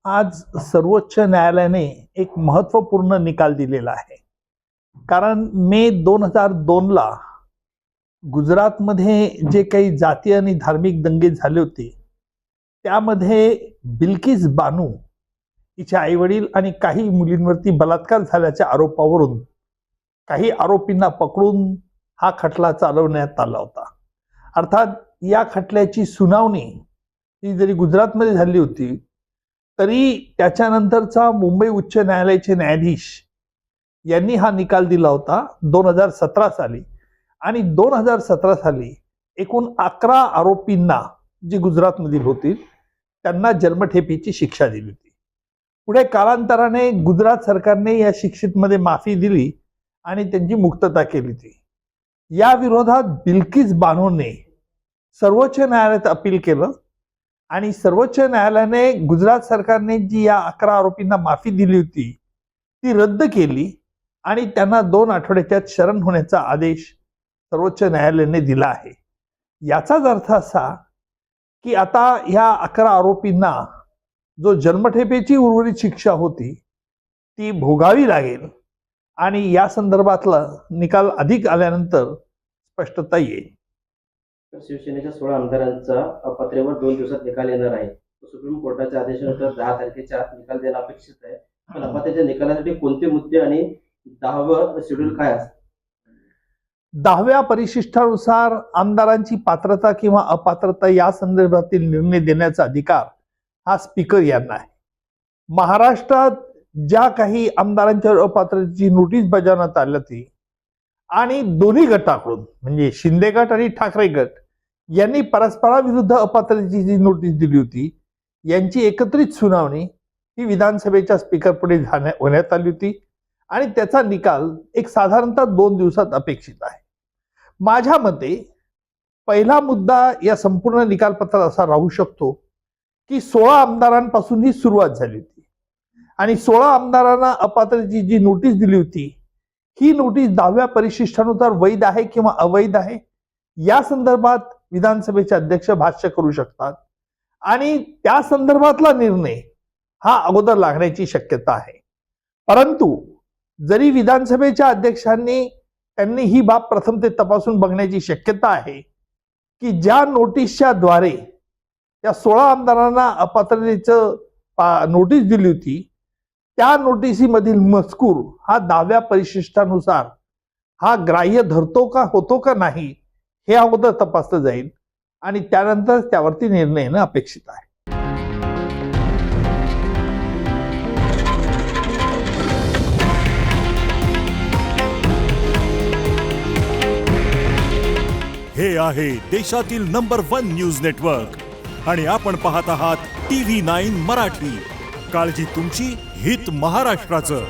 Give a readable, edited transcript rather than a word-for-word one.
आज सर्वोच्च न्यायालयाने एक महत्त्वपूर्ण निकाल दिलेला आहे. कारण मे 2002ला गुजरातमध्ये जे काही जातीय आणि धार्मिक दंगे झाले होते, त्यामध्ये बिल्किस बानू हिचे आईवडील आणि काही मुलींवरती बलात्कार झाल्याच्या आरोपावरून काही आरोपींना पकडून हा खटला चालवण्यात आला होता. अर्थात या खटल्याची सुनावणी ही जरी गुजरातमध्ये झाली होती, तरी त्याच्यानंतरचा मुंबई उच्च न्यायालयाचे न्यायाधीश यांनी हा निकाल दिला होता 2017 साली. आणि 2017 साली एकूण 11 आरोपींना, जे गुजरातमधील होतील, त्यांना जन्मठेपेची शिक्षा दिली होती. पुढे कालांतराने गुजरात सरकारने या शिक्षेमध्ये माफी दिली आणि त्यांची मुक्तता केली होती. या विरोधात बिल्किस बानोने सर्वोच्च न्यायालयात अपील केलं आणि सर्वोच्च न्यायालयाने गुजरात सरकारने जी या 11 आरोपींना माफी दिली होती ती रद्द केली आणि त्यांना 2 आठवड्याच्यात शरण होण्याचा आदेश सर्वोच्च न्यायालयाने दिला आहे. याचाच अर्थ असा की आता ह्या 11 आरोपींना जो जन्मठेपेची उर्वरित शिक्षा होती ती भोगावी लागेल आणि या संदर्भातला निकाल अधिक आल्यानंतर स्पष्टता येईल. शिवसेनेच्या 16 आमदारांचा अपात्रेवर 2 दिवसात निकाल येणार आहे. सुप्रीम कोर्टाच्या आदेशानंतर 10 तारखेच्या आत निकाल देणं अपेक्षित आहे. पण अपात्रेच्या निकालासाठी कोणते मुद्दे आणि 10वं शेड्यूल काय असतं? 10व्या परिशिष्टानुसार आमदारांची पात्रता किंवा अपात्रता या संदर्भातील निर्णय देण्याचा अधिकार हा स्पीकर यांना आहे. महाराष्ट्रात ज्या काही आमदारांच्या अपात्रतेची नोटीस बजावण्यात आली होती आणि दोन्ही गटाकडून म्हणजे शिंदे गट आणि ठाकरे गट यांनी परस्पराविरुद्ध अपात्रतेची जी नोटीस दिली होती, यांची एकत्रित सुनावणी ही विधानसभेच्या स्पीकर पुढे होण्यात आली होती आणि त्याचा निकाल एक साधारणतः 2 दिवसात अपेक्षित आहे. माझ्या मते पहिला मुद्दा या संपूर्ण निकालपत्रात असा राहू शकतो की 16 आमदारांपासून ही सुरुवात झाली होती आणि 16 आमदारांना अपात्रतेची जी नोटीस दिली होती ही नोटीस 10व्या परिशिष्टानुसार वैध आहे किंवा अवैध आहे या संदर्भात विधानसभेचे अध्यक्ष भाष्य करू शकतात आणि त्या संदर्भातला निर्णय हा अगोदर लागण्याची शक्यता आहे. परंतु जरी विधानसभेच्या अध्यक्षांनी त्यांनी ही बाब प्रथम ते तपासून बघण्याची शक्यता आहे की ज्या नोटीसच्या द्वारे त्या 16 आमदारांना अपात्रतेचं नोटीस दिली होती त्या नोटिसीमधील मजकूर हा 10व्या परिशिष्टानुसार हा ग्राह्य धरतो का होतो का नाही हे अगोदर तपासलं जाईल आणि त्यानंतर त्यावरती निर्णय येणं अपेक्षित आहे. हे आहे देशातील नंबर 1 न्यूज नेटवर्क आणि आपण पाहत आहात TV9 मराठी. काळजी तुमची, हित महाराष्ट्राचं.